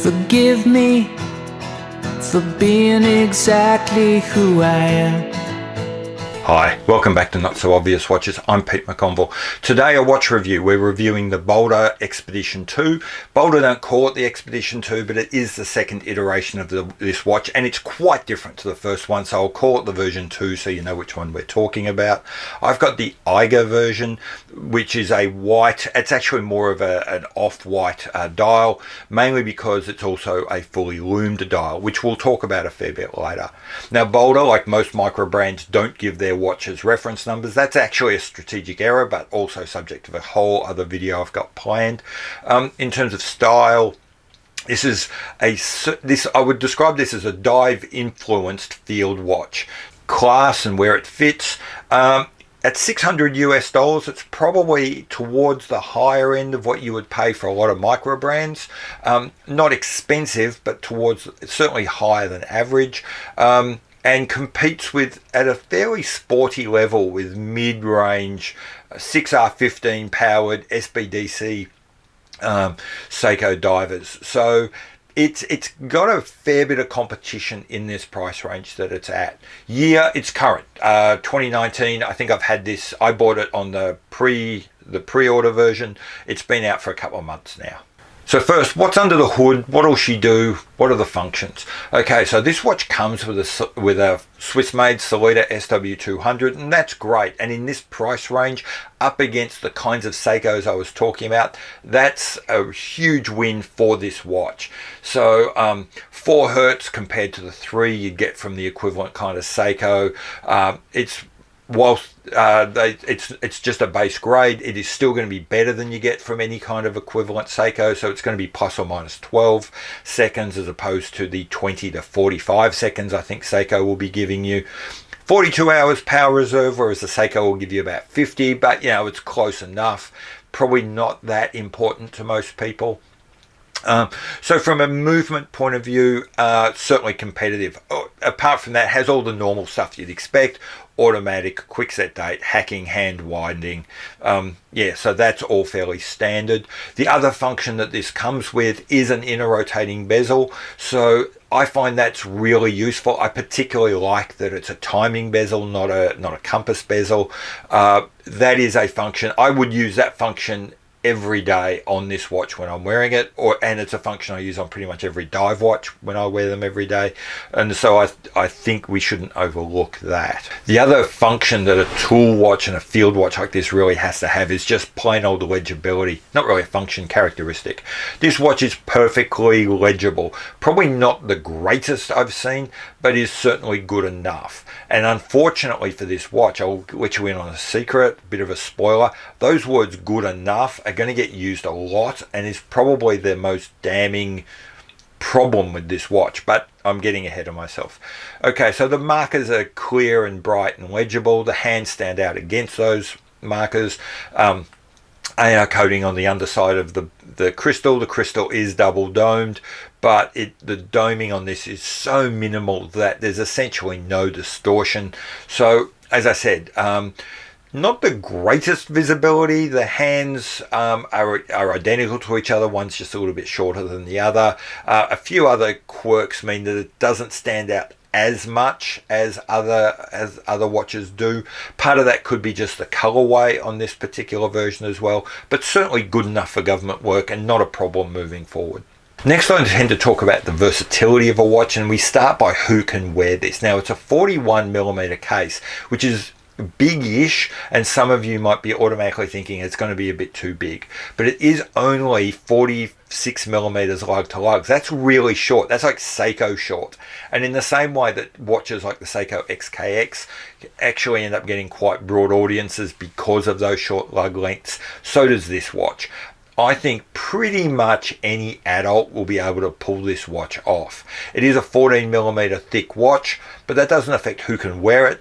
Forgive me for being exactly who I am. Hi, welcome back to Not So Obvious Watches. I'm Pete McConville. Today a watch review. We're reviewing the Boldr Expedition 2. Boldr don't call it the Expedition 2, but it is the second iteration of this watch, and it's quite different to the first one, so I'll call it the version 2 so you know which one we're talking about. I've got the Eiger version, which is a white, it's actually more of an off-white dial, mainly because it's also a fully loomed dial, which we'll talk about a fair bit later. Now Boldr, like most micro brands, don't give their watches reference numbers. That's actually a strategic error, but also subject to a whole other video I've got planned. In terms of style, I would describe this as a dive influenced field watch. Class and where it fits. At $600 US, it's probably towards the higher end of what you would pay for a lot of micro brands. Not expensive, but towards certainly higher than average. And competes at a fairly sporty level with mid-range 6R15 powered SBDC Seiko divers. So it's got a fair bit of competition in this price range that it's at. It's current, 2019. I think I've had this. I bought it on the pre-order version. It's been out for a couple of months now. So first, what's under the hood? What will she do? What are the functions? Okay, so this watch comes with a Swiss-made Sellita SW200, and that's great. And in this price range, up against the kinds of Seikos I was talking about, that's a huge win for this watch. So 4 hertz compared to the 3 you'd get from the equivalent kind of Seiko. Whilst it's just a base grade, it is still going to be better than you get from any kind of equivalent Seiko, so it's going to be plus or minus 12 seconds as opposed to the 20 to 45 seconds I think Seiko will be giving you. 42 hours power reserve, whereas the Seiko will give you about 50, but it's close enough. Probably not that important to most people. So from a movement point of view, certainly competitive. Apart from that, has all the normal stuff you'd expect: automatic, quick set date, hacking, hand winding. So that's all fairly standard. The other function that this comes with is an inner rotating bezel. So I find that's really useful. I particularly like that it's a timing bezel, not a compass bezel. That is a function. I would use that function every day on this watch when I'm wearing it, and it's a function I use on pretty much every dive watch when I wear them every day, and so I think we shouldn't overlook that. The other function that a tool watch and a field watch like this really has to have is just plain old legibility. Not really a function, characteristic. This watch is perfectly legible. Probably not the greatest I've seen, but is certainly good enough. And unfortunately for this watch, I'll let you in on a secret, bit of a spoiler, those words good enough are going to get used a lot and is probably the most damning problem with this watch, but I'm getting ahead of myself. Okay, so the markers are clear and bright and legible. The hands stand out against those markers. AR coating on the underside of the crystal. The crystal is double domed, but the doming on this is so minimal that there's essentially no distortion. So as I said, not the greatest visibility. The hands are identical to each other. One's just a little bit shorter than the other. A few other quirks mean that it doesn't stand out as much as other watches do. Part of that could be just the colorway on this particular version as well, but certainly good enough for government work and not a problem moving forward. Next, I intend to talk about the versatility of a watch, and we start by who can wear this. Now, it's a 41mm case, which is big-ish, and some of you might be automatically thinking it's going to be a bit too big, but it is only 46mm lug to lugs. That's really short. That's like Seiko short. And in the same way that watches like the Seiko XKX actually end up getting quite broad audiences because of those short lug lengths, so does this watch. I think pretty much any adult will be able to pull this watch off. It is a 14mm thick watch, but that doesn't affect who can wear it.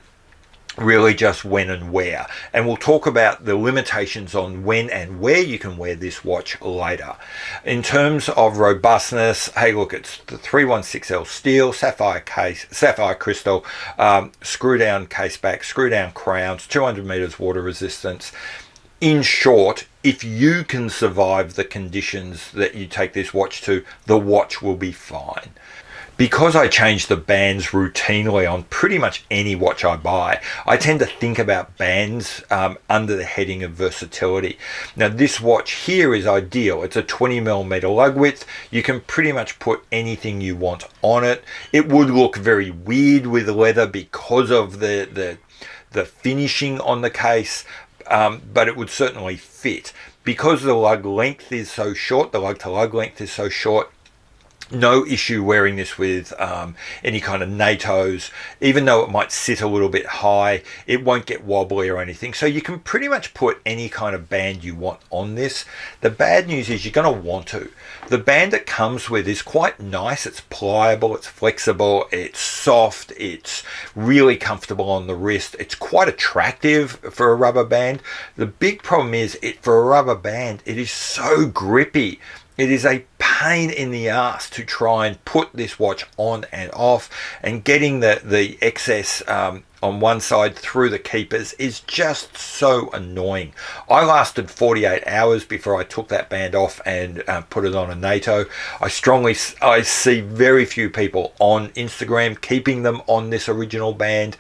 Really just when and where, and we'll talk about the limitations on when and where you can wear this watch later. In terms of robustness, hey look, it's the 316L steel, sapphire crystal, screw down case back, screw down crowns, 200 meters water resistance. in short, if you can survive the conditions that you take this watch to, the watch will be fine. Because I change the bands routinely on pretty much any watch I buy, I tend to think about bands under the heading of versatility. Now this watch here is ideal. It's a 20mm lug width. You can pretty much put anything you want on it. It would look very weird with leather because of the finishing on the case, but it would certainly fit. Because the lug length is so short, the lug to lug length is so short, no issue wearing this with any kind of NATOs. Even though it might sit a little bit high, it won't get wobbly or anything. So you can pretty much put any kind of band you want on this. The bad news is you're going to want to. The band it comes with is quite nice. It's pliable, it's flexible, it's soft, it's really comfortable on the wrist. It's quite attractive for a rubber band. The big problem is for a rubber band, it is so grippy. It is a pain in the ass to try and put this watch on and off, and getting the excess on one side through the keepers is just so annoying. I lasted 48 hours before I took that band off and put it on a NATO. I see very few people on Instagram keeping them on this original band.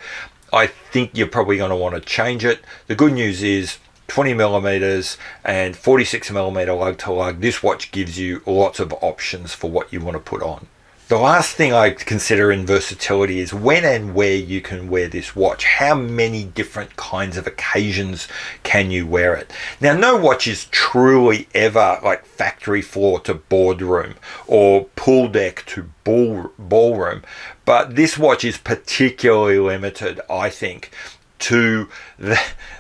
I think you're probably going to want to change it. The good news is 20mm and 46mm lug to lug, this watch gives you lots of options for what you want to put on. The last thing I consider in versatility is when and where you can wear this watch. How many different kinds of occasions can you wear it? Now, no watch is truly ever like factory floor to boardroom or pool deck to ballroom, but this watch is particularly limited, I think, to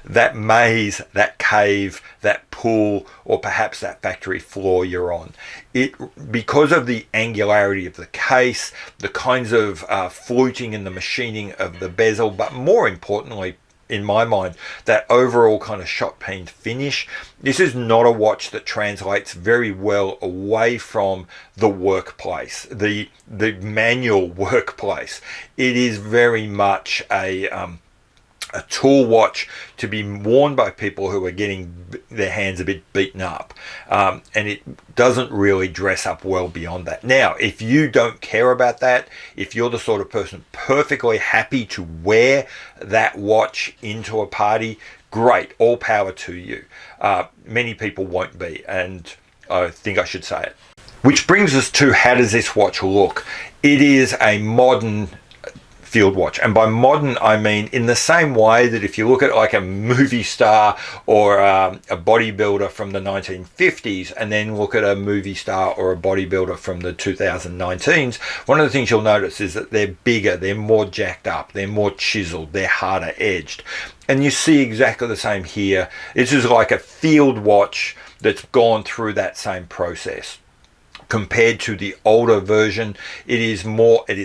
that maze, that cave, that pool, or perhaps that factory floor you're on. Because of the angularity of the case, the kinds of fluting and the machining of the bezel, but more importantly, in my mind, that overall kind of shot peen finish. This is not a watch that translates very well away from the workplace, the manual workplace. It is very much a tool watch to be worn by people who are getting their hands a bit beaten up, and it doesn't really dress up well beyond that. Now, if you don't care about that, if you're the sort of person perfectly happy to wear that watch into a party, great, all power to you. Many people won't be, and I think I should say it. Which brings us to, how does this watch look? It is a modern field watch, and by modern I mean in the same way that if you look at like a movie star or a bodybuilder from the 1950s and then look at a movie star or a bodybuilder from the 2019s, one of the things you'll notice is that they're bigger, they're more jacked up, they're more chiseled, they're harder edged. And you see exactly the same here. This is like a field watch that's gone through that same process. Compared to the older version, it is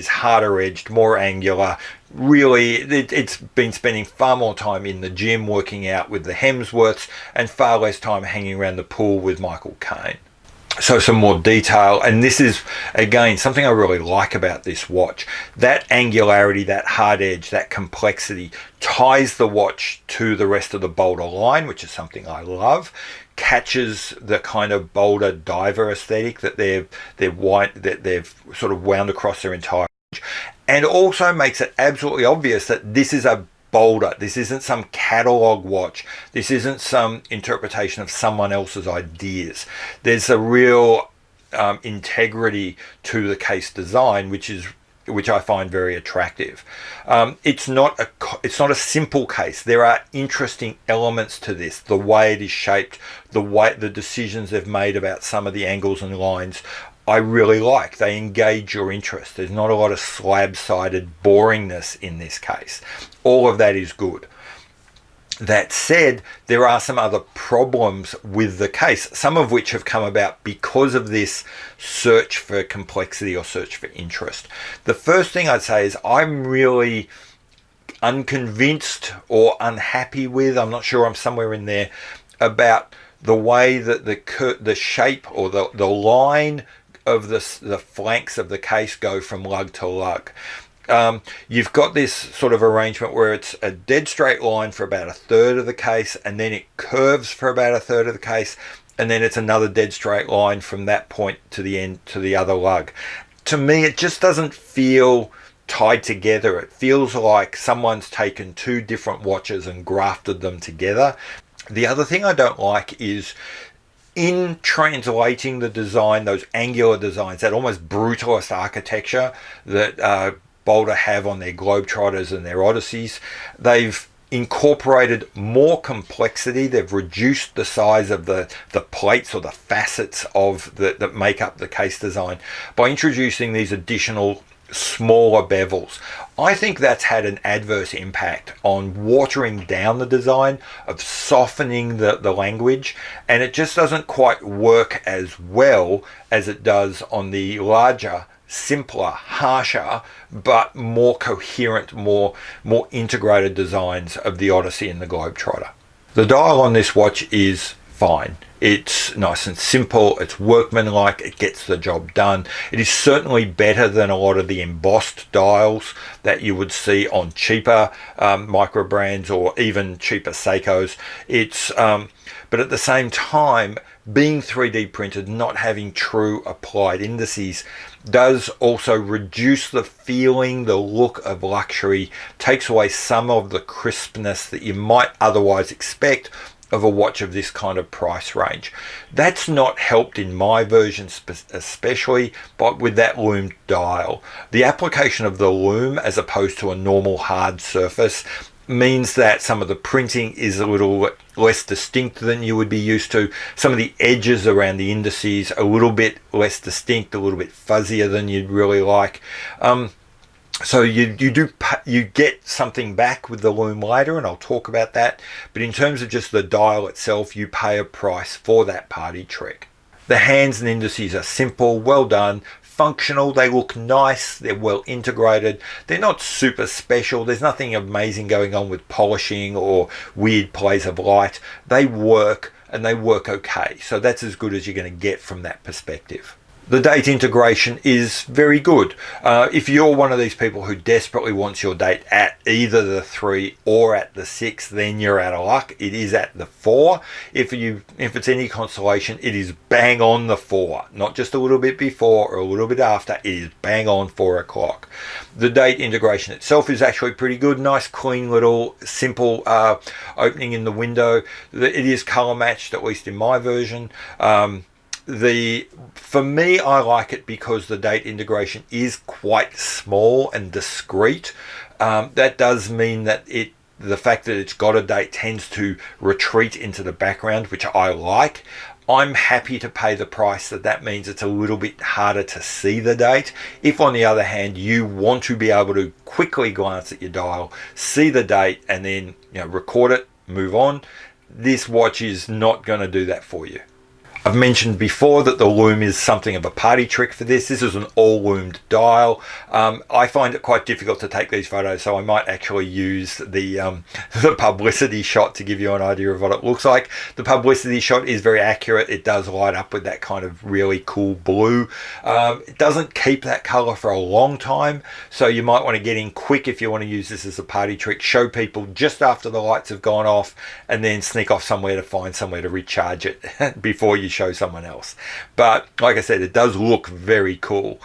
harder edged, more angular. Really, it's been spending far more time in the gym working out with the Hemsworths and far less time hanging around the pool with Michael Caine. So some more detail, and this is again something I really like about this watch. That angularity, that hard edge, that complexity ties the watch to the rest of the Boldr line, which is something I love. Catches the kind of Boldr diver aesthetic that they've sort of wound across their entire range, and also makes it absolutely obvious that this is a Boldr. This isn't some catalog watch. This isn't some interpretation of someone else's ideas. There's a real integrity to the case design, which I find very attractive. It's not a simple case. There are interesting elements to this. The way it is shaped, the decisions they've made about some of the angles and lines, I really like. They engage your interest. There's not a lot of slab-sided boringness in this case. All of that is good. That said, there are some other problems with the case, some of which have come about because of this search for complexity or search for interest. The first thing I'd say is I'm really unconvinced or unhappy with, I'm not sure, I'm somewhere in there, about the way that the shape or the line of the flanks of the case go from lug to lug. You've got this sort of arrangement where it's a dead straight line for about a third of the case, and then it curves for about a third of the case, and then it's another dead straight line from that point to the end to the other lug. To me, it just doesn't feel tied together. It feels like someone's taken two different watches and grafted them together. The other thing I don't like is in translating the design, those angular designs, that almost brutalist architecture that Boldr have on their Globetrotters and their Odysseys, they've incorporated more complexity. They've reduced the size of the plates or the facets of that make up the case design by introducing these additional smaller bevels. I think that's had an adverse impact on watering down the design, of softening the language, and it just doesn't quite work as well as it does on the larger, simpler, harsher, but more coherent, more integrated designs of the Odyssey and the Globetrotter. The dial on this watch is fine. It's nice and simple, it's workmanlike, it gets the job done. It is certainly better than a lot of the embossed dials that you would see on cheaper micro brands or even cheaper Seikos. But at the same time, being 3D printed, not having true applied indices, does also reduce the feeling, the look of luxury, takes away some of the crispness that you might otherwise expect of a watch of this kind of price range. That's not helped in my version especially, but with that lume dial. The application of the lume as opposed to a normal hard surface means that some of the printing is a little less distinct than you would be used to. Some of the edges around the indices are a little bit less distinct, a little bit fuzzier than you'd really like. So you get something back with the lume later, and I'll talk about that. But in terms of just the dial itself, you pay a price for that party trick. The hands and indices are simple, well done, functional, they look nice, they're well integrated, they're not super special, there's nothing amazing going on with polishing or weird plays of light. They work, and they work okay. So that's as good as you're going to get from that perspective. The date integration is very good. If you're one of these people who desperately wants your date at either the 3 or at the 6, then you're out of luck. It is at the 4. If it's any consolation, it is bang on the 4, not just a little bit before or a little bit after. It is bang on 4 o'clock. The date integration itself is actually pretty good. Nice, clean little, simple opening in the window. It is color matched, at least in my version. For me, I like it because the date integration is quite small and discreet. That does mean that the fact that it's got a date tends to retreat into the background, which I like. I'm happy to pay the price that means it's a little bit harder to see the date. If on the other hand you want to be able to quickly glance at your dial, see the date, and then record it, move on, this watch is not going to do that for you. I've mentioned before that the lume is something of a party trick for this. This is an all-loomed dial. I find it quite difficult to take these photos, so I might actually use the publicity shot to give you an idea of what it looks like. The publicity shot is very accurate. It does light up with that kind of really cool blue. It doesn't keep that color for a long time, so you might want to get in quick if you want to use this as a party trick. Show people just after the lights have gone off, and then sneak off somewhere to find somewhere to recharge it before you show someone else. But like I said, it does look very cool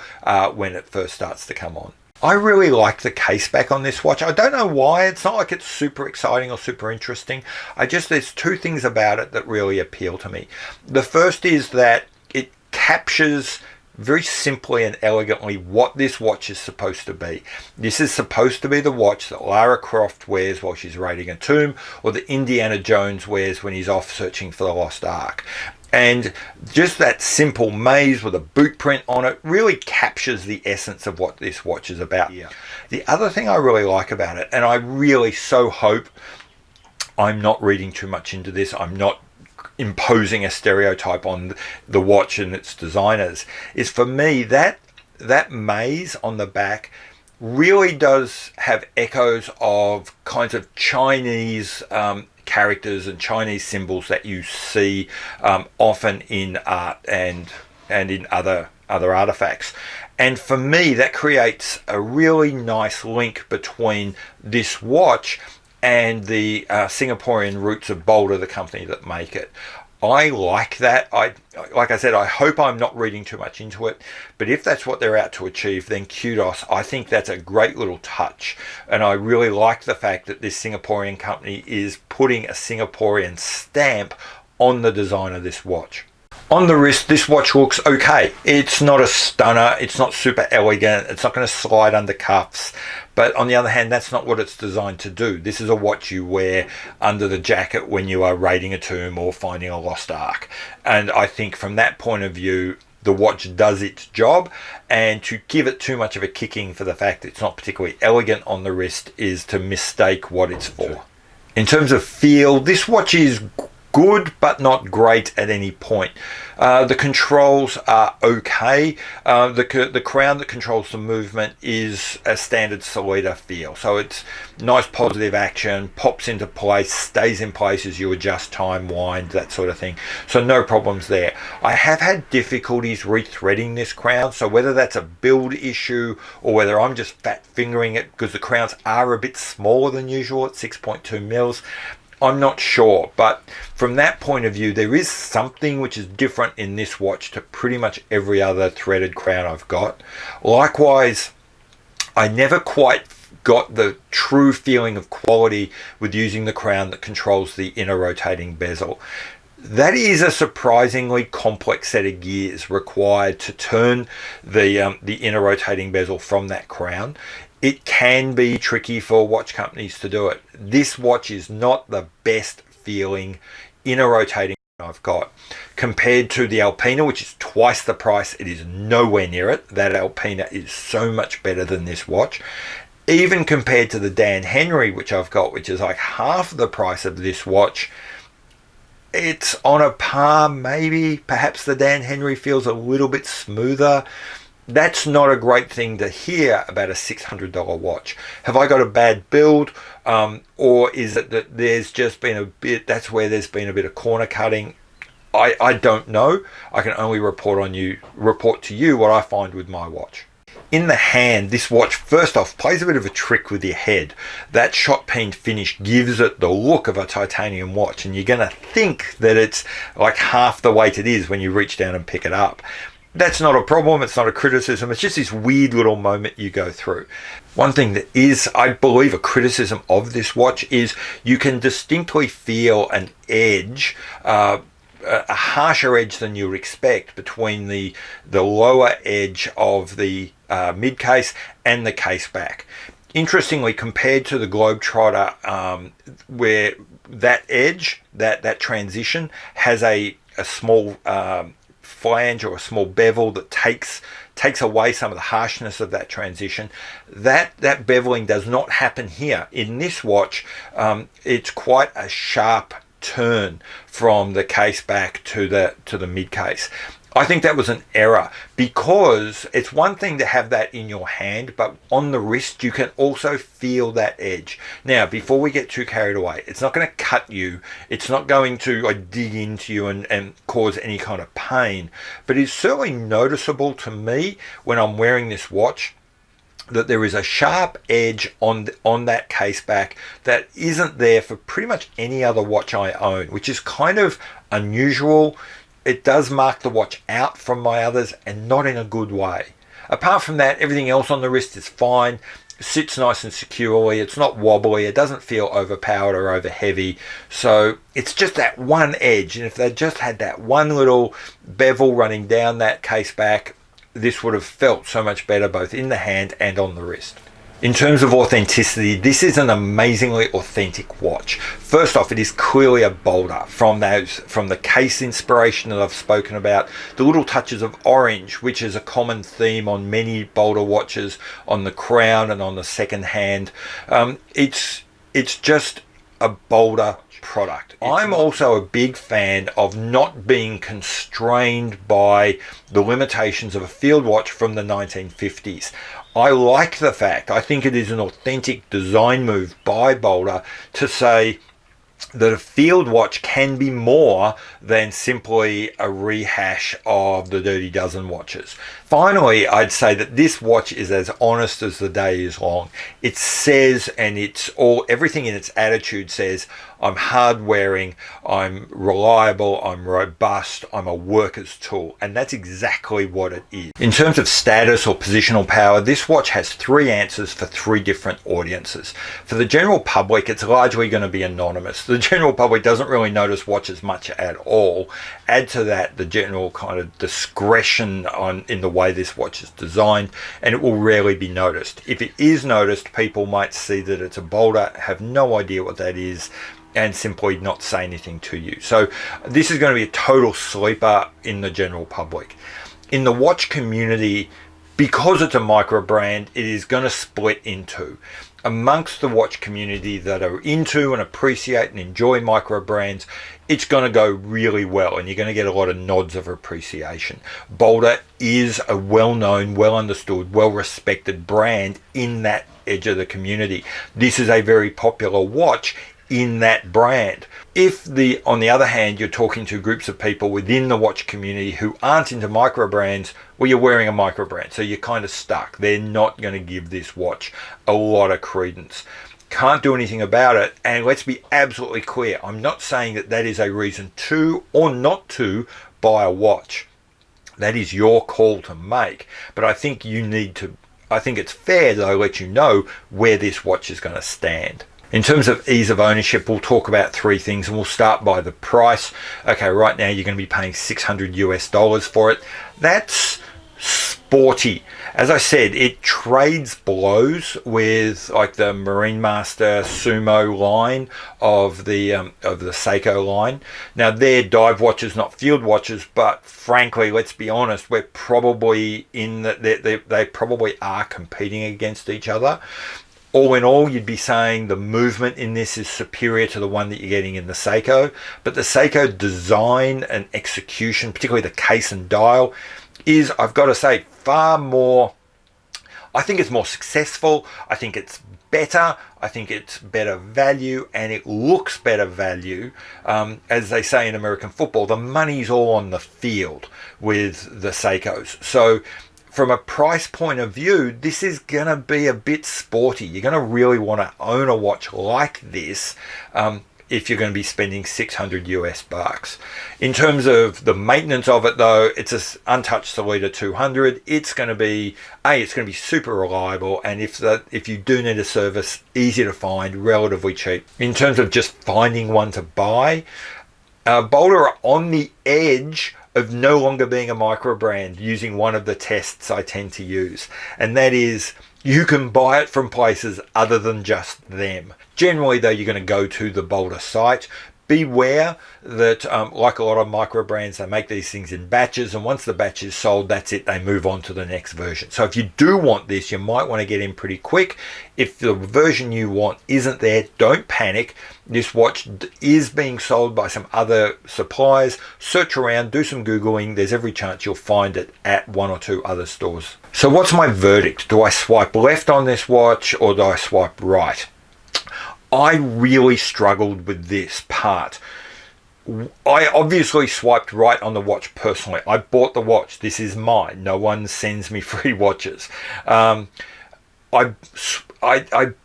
when it first starts to come on. I really like the case back on this watch. I don't know why. It's not like it's super exciting or super interesting. There's two things about it that really appeal to me. The first is that it captures very simply and elegantly what this watch is supposed to be. This is supposed to be the watch that Lara Croft wears while she's raiding a tomb, or that Indiana Jones wears when he's off searching for the Lost Ark. And just that simple maze with a boot print on it really captures the essence of what this watch is about. Yeah. The other thing I really like about it, and I really so hope I'm not reading too much into this, I'm not imposing a stereotype on the watch and its designers, is for me that maze on the back really does have echoes of kinds of Chinese characters and Chinese symbols that you see often in art and in other other artifacts. And for me, that creates a really nice link between this watch and the Singaporean roots of Boldr, the company that make it. I like that. Like I said, I hope I'm not reading too much into it, but if that's what they're out to achieve, then kudos. I think that's a great little touch, and I really like the fact that this Singaporean company is putting a Singaporean stamp on the design of this watch. On the wrist, this watch looks okay. It's not a stunner, it's not super elegant, it's not going to slide under cuffs, but on the other hand, that's not what it's designed to do. This is a watch you wear under the jacket when you are raiding a tomb or finding a lost ark. And I think from that point of view, the watch does its job, and to give it too much of a kicking for the fact it's not particularly elegant on the wrist is to mistake what it's for. In terms of feel, this watch is good but not great at any point. The controls are okay. The crown that controls the movement is a standard Solita feel, so it's nice positive action, pops into place, stays in place as you adjust time, wind, that sort of thing, so no problems there. I have had difficulties rethreading this crown, so whether that's a build issue or whether I'm just fat fingering it because the crowns are a bit smaller than usual at 6.2 mils, I'm not sure, but from that point of view, there is something which is different in this watch to pretty much every other threaded crown I've got. Likewise, I never quite got the true feeling of quality with using the crown that controls the inner rotating bezel. That is a surprisingly complex set of gears required to turn the inner rotating bezel from that crown. It can be tricky for watch companies to do it. This watch is not the best feeling inner rotating I've got. Compared to the Alpina, which is twice the price, it is nowhere near it. That Alpina is so much better than this watch. Even compared to the Dan Henry, which I've got, which is like half the price of this watch, it's on a par. Maybe perhaps the Dan Henry feels a little bit smoother. That's not a great thing to hear about a $600 watch. Have I got a bad build, or is it that there's just been a bit, that's where there's been a bit of corner cutting? I don't know. I can only report to you what I find with my watch. In the hand, this watch, first off, plays a bit of a trick with your head. That shot peen finish gives it the look of a titanium watch, and you're going to think that it's like half the weight it is when you reach down and pick it up. That's not a problem, it's not a criticism, it's just this weird little moment you go through. One thing that is, I believe, a criticism of this watch is you can distinctly feel an edge, a harsher edge than you would expect between the lower edge of the mid case and the case back. Interestingly, compared to the Globetrotter, where that edge, that transition has a small flange or a small bevel that takes away some of the harshness of that transition. That beveling does not happen here. In this watch, it's quite a sharp turn from the case back to the mid case. I think that was an error, because it's one thing to have that in your hand, but on the wrist you can also feel that edge. Now, before we get too carried away, it's not going to cut you, it's not going to dig into you and cause any kind of pain, but it's certainly noticeable to me when I'm wearing this watch that there is a sharp edge on that case back that isn't there for pretty much any other watch I own, which is kind of unusual. It does mark the watch out from my others, and not in a good way. Apart from that, everything else on the wrist is fine. It sits nice and securely. It's not wobbly. It doesn't feel overpowered or over heavy. So it's just that one edge. And if they just had that one little bevel running down that case back, this would have felt so much better both in the hand and on the wrist. In terms of authenticity, this is an amazingly authentic watch. First off, it is clearly a Boldr from the case inspiration that I've spoken about, the little touches of orange, which is a common theme on many Boldr watches, on the crown and on the second hand. It's just a Boldr product. I'm also a big fan of not being constrained by the limitations of a field watch from the 1950s. I like the fact, I think it is an authentic design move by Boldr to say, that a field watch can be more than simply a rehash of the Dirty Dozen watches. Finally, I'd say that this watch is as honest as the day is long. It says, and everything in its attitude says, I'm hard wearing, I'm reliable, I'm robust, I'm a worker's tool. And that's exactly what it is. In terms of status or positional power, this watch has 3 answers for 3 different audiences. For the general public, it's largely going to be anonymous. The general public doesn't really notice watches much at all. Add to that the general kind of discretion in the way this watch is designed, and it will rarely be noticed. If it is noticed, people might see that it's a Boldr, have no idea what that is, and simply not say anything to you. So this is going to be a total sleeper in the general public. In the watch community, because it's a micro brand, it is going to split in 2. Amongst the watch community that are into and appreciate and enjoy micro brands, it's going to go really well, and you're going to get a lot of nods of appreciation. Boldr is a well-known, well-understood, well-respected brand in that edge of the community. This is a very popular watch in that brand. If on the other hand, you're talking to groups of people within the watch community who aren't into micro brands, well, you're wearing a micro brand, so you're kind of stuck. They're not going to give this watch a lot of credence. Can't do anything about it. And let's be absolutely clear, I'm not saying that that is a reason to or not to buy a watch. That is your call to make. But I think I think it's fair that I let you know where this watch is going to stand. In terms of ease of ownership, we'll talk about 3 things, and we'll start by the price. Okay, right now you're going to be paying $600 for it. That's sporty. As I said, it trades blows with like the Marine Master Sumo line of the Seiko line. Now they're dive watches, not field watches, but frankly, let's be honest, we're probably they probably are competing against each other. All in all, you'd be saying the movement in this is superior to the one that you're getting in the Seiko. But the Seiko design and execution, particularly the case and dial, is, I've got to say, far more, I think it's more successful. I think it's better. I think it's better value, and it looks better value. As they say in American football, the money's all on the field with the Seikos. So from a price point of view, this is going to be a bit sporty. You're going to really want to own a watch like this if you're going to be spending $600. In terms of the maintenance of it, though, it's an untouched Sellita 200. It's going to be super reliable, and if you do need a service, easy to find, relatively cheap. In terms of just finding one to buy, Boldr are on the edge of no longer being a micro brand, using one of the tests I tend to use, and that is you can buy it from places other than just them. Generally, though, you're going to go to the Boldr site. Beware that, like a lot of micro brands, they make these things in batches, and once the batch is sold, that's it, they move on to the next version. So if you do want this, you might want to get in pretty quick. If the version you want isn't there, don't panic. This watch is being sold by some other suppliers. Search around, do some Googling. There's every chance you'll find it at 1 or 2 other stores. So what's my verdict? Do I swipe left on this watch, or do I swipe right? I really struggled with this part. I obviously swiped right on the watch personally. I bought the watch. This is mine. No one sends me free watches. I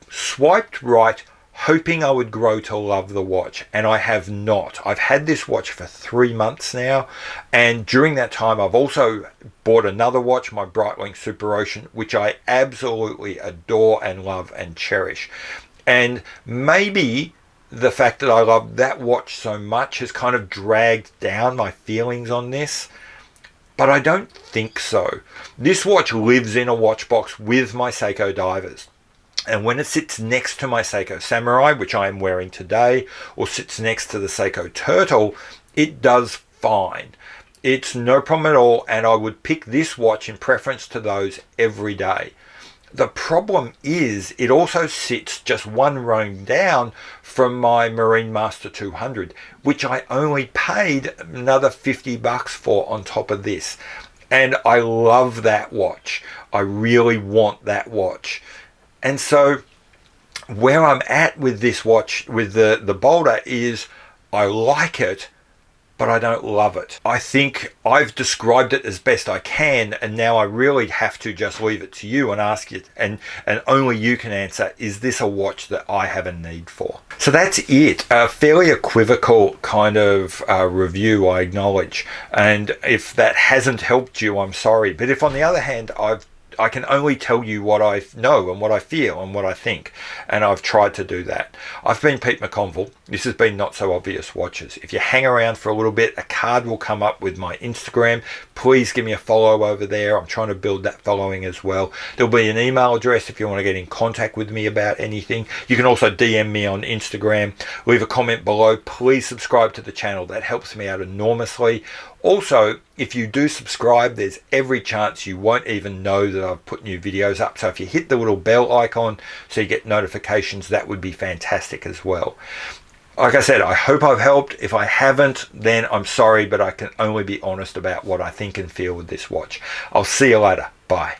swiped right, hoping I would grow to love the watch, and I have not. I've had this watch for 3 months now, and during that time I've also bought another watch, my Breitling Super Ocean, which I absolutely adore and love and cherish. And maybe the fact that I love that watch so much has kind of dragged down my feelings on this, but I don't think so. This watch lives in a watch box with my Seiko divers. And when it sits next to my Seiko Samurai, which I am wearing today, or sits next to the Seiko Turtle, it does fine. It's no problem at all, and I would pick this watch in preference to those every day. The problem is it also sits just one rung down from my Marine Master 200, which I only paid another $50 for on top of this. And I love that watch. I really want that watch. And so where I'm at with this watch, with the Boldr, is I like it, but I don't love it. I think I've described it as best I can, and now I really have to just leave it to you and ask you, and only you can answer, is this a watch that I have a need for? So that's it. A fairly equivocal kind of review, I acknowledge. And if that hasn't helped you, I'm sorry. But if on the other hand, I can only tell you what I know and what I feel and what I think, and I've tried to do that. I've been Pete McConville. This has been Not So Obvious Watches. If you hang around for a little bit, a card will come up with my Instagram. Please give me a follow over there. I'm trying to build that following as well. There'll be an email address if you want to get in contact with me about anything. You can also DM me on Instagram. Leave a comment below. Please subscribe to the channel. That helps me out enormously. Also, if you do subscribe, there's every chance you won't even know that I've put new videos up. So if you hit the little bell icon so you get notifications, that would be fantastic as well. Like I said, I hope I've helped. If I haven't, then I'm sorry, but I can only be honest about what I think and feel with this watch. I'll see you later. Bye.